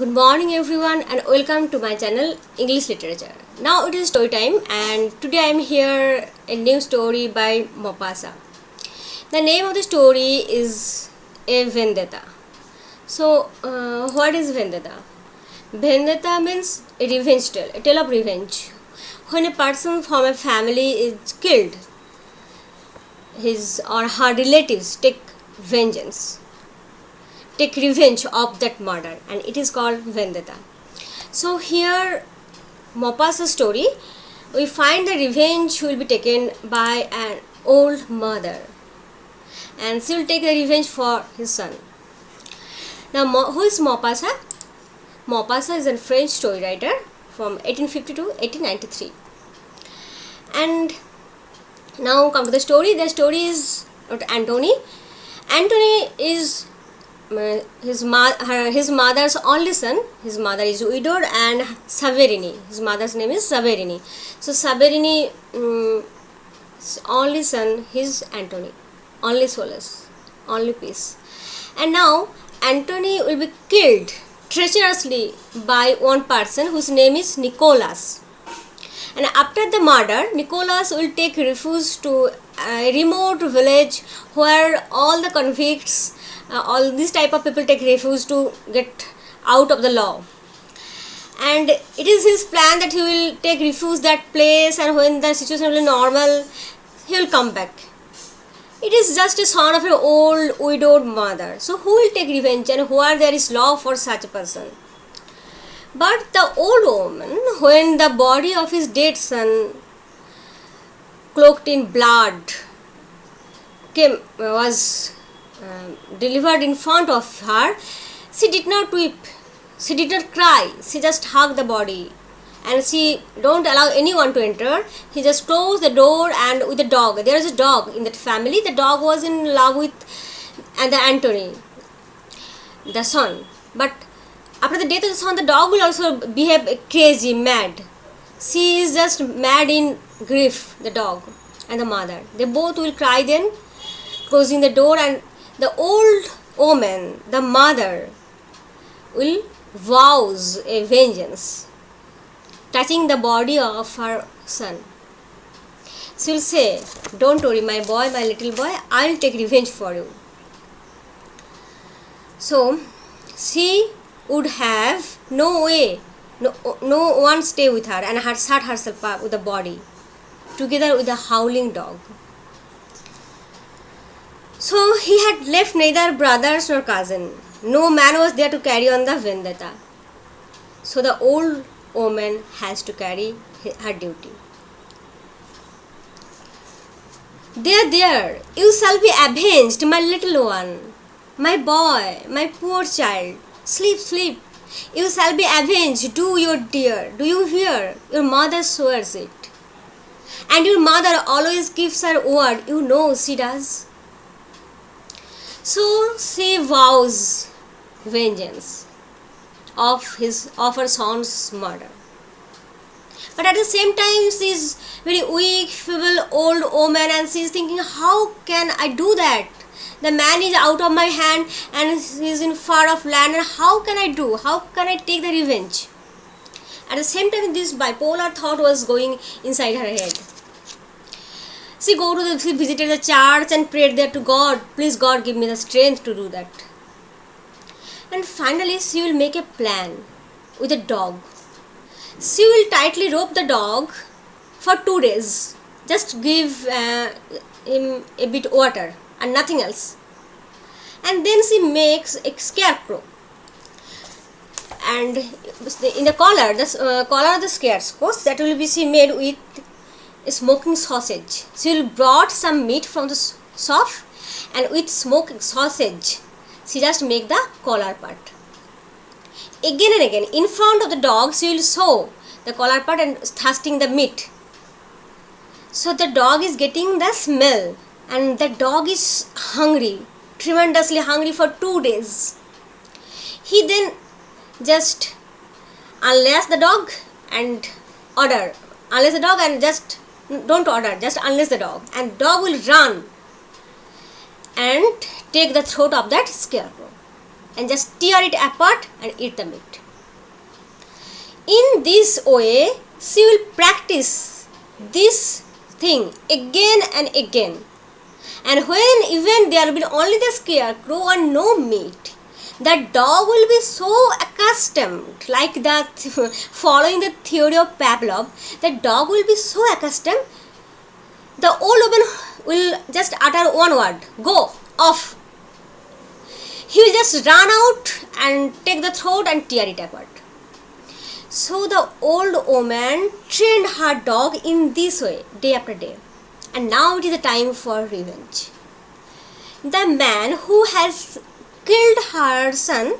Good morning everyone and welcome to my channel English Literature. Now it is story time and today I am here a new story by Maupassant. The name of the story is a Vendetta. So what is Vendetta? Vendetta means a revenge tale, a tale of revenge. When a person from a family is killed, his or her relatives take revenge of that murder, and it is called Vendetta. So here Maupassant's story, we find the revenge will be taken by an old mother, and she will take the revenge for his son. Now who is Maupassant? Maupassant is a French story writer from 1850 to 1893. And now come to the story. The story is about Antony. Antony is his mother's only son. His mother is widowed, and Saverini, his mother's name is Saverini. So Saverini only son, his Antony, only solace, only peace. And now Antony will be killed treacherously by one person whose name is Nicholas. And after the murder, Nicholas will take refuge to a remote village where all the convicts, all these type of people take refuge to get out of the law. And it is his plan that he will take refuge that place, and when the situation will be normal, he will come back. It is just a son of an old widowed mother. So who will take revenge, and where there is law for such a person? But the old woman, when the body of his dead son, cloaked in blood, was delivered in front of her, she did not weep, she did not cry, she just hugged the body, and she don't allow anyone to enter. He just closed the door, and with the dog, there is a dog in that family, the dog was in love with the Antony, the son. But after the death of the son, the dog will also behave crazy, mad. She is just mad in grief, the dog and the mother. They both will cry then, closing the door, and the old woman, the mother, will vows a vengeance, touching the body of her son. She will say, "Don't worry, my boy, my little boy, I will take revenge for you." So she would have no one stay with her, and had shut herself up with the body together with the howling dog. So he had left neither brothers nor cousin. No man was there to carry on the vendetta. So the old woman has to carry her duty. There, you shall be avenged, my little one, my boy, my poor child. Sleep, you shall be avenged, do your dear. Do you hear? Your mother swears it. And your mother always gives her word, you know she does. So she vows vengeance of her son's murder. But at the same time, she is very weak, feeble old woman, and she is thinking, how can I do that? The man is out of my hand and he is in far off land, and how can I take the revenge? At the same time, this bipolar thought was going inside her head. She visited the church and prayed there to God, please God, give me the strength to do that. And finally she will make a plan with a dog. She will tightly rope the dog for 2 days. Just give him a bit water and nothing else. And then she makes a scarecrow, and in the collar, of the scarecrow, that will be she made with a smoking sausage. She will brought some meat from the shop, and with smoking sausage she just make the collar part. Again and again in front of the dog she will sew the collar part and thrusting the meat. So the dog is getting the smell, and the dog is hungry, tremendously hungry for 2 days. He then just unlace the dog and just don't order, just unlace the dog, and dog will run and take the throat of that scarecrow and just tear it apart and eat the meat. in this way she will practice this thing again and again. And when even there will be only the scarecrow and no meat, the dog will be so accustomed, like that following the theory of Pavlov, the dog will be so accustomed, the old woman will just utter one word, go, off. He will just run out and take the throat and tear it apart. So the old woman trained her dog in this way, day after day. And now it is the time for revenge. The man who has killed her son,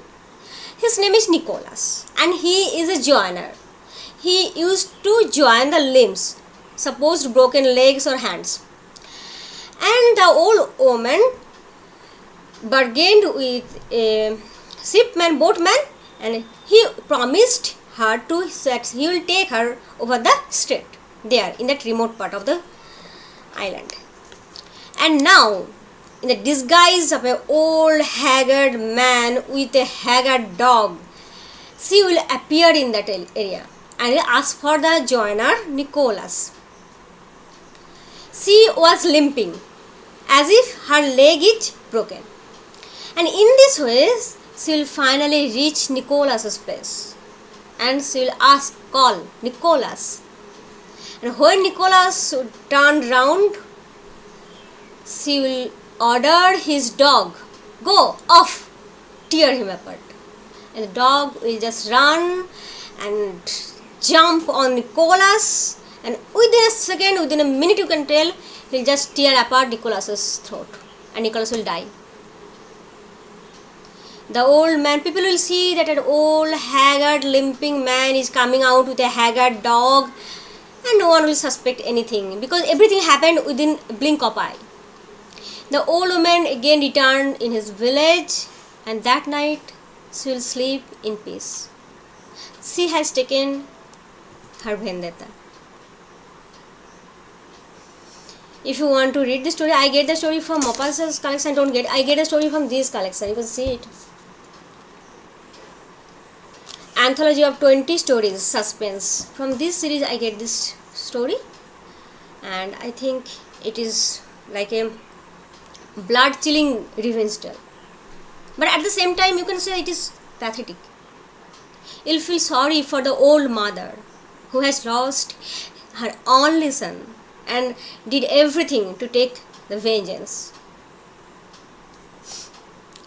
his name is Nicholas, and he is a joiner. He used to join the limbs, supposed broken legs or hands. And the old woman bargained with a shipman, boatman, and he promised her to that he will take her over the strait there in that remote part of the island. And now, in the disguise of an old haggard man with a haggard dog, she will appear in that area and will ask for the joiner Nicholas. She was limping as if her leg is broken, and in this way she will finally reach Nicholas's place, and she will call Nicholas. And when Nicholas turned round, she will order his dog, go off, tear him apart. And the dog will just run and jump on Nicholas, and within a second, within a minute you can tell, he'll just tear apart Nicholas's throat and Nicholas will die. The old man, people will see that an old haggard limping man is coming out with a haggard dog, and no one will suspect anything because everything happened within a blink of eye. The old woman again returned in his village, and that night she will sleep in peace. She has taken her vendetta. If you want to read the story, I get the story from Maupassant's collection. I get the story from this collection. You can see it. Anthology of 20 stories, suspense. From this series I get this story, and I think it is like a blood chilling revenge tale, but at the same time you can say it is pathetic. You'll feel sorry for the old mother who has lost her only son and did everything to take the vengeance.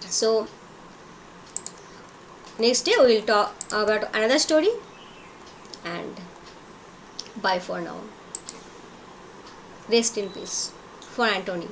So next day we will talk about another story, and bye for now. Rest in peace for Anthony.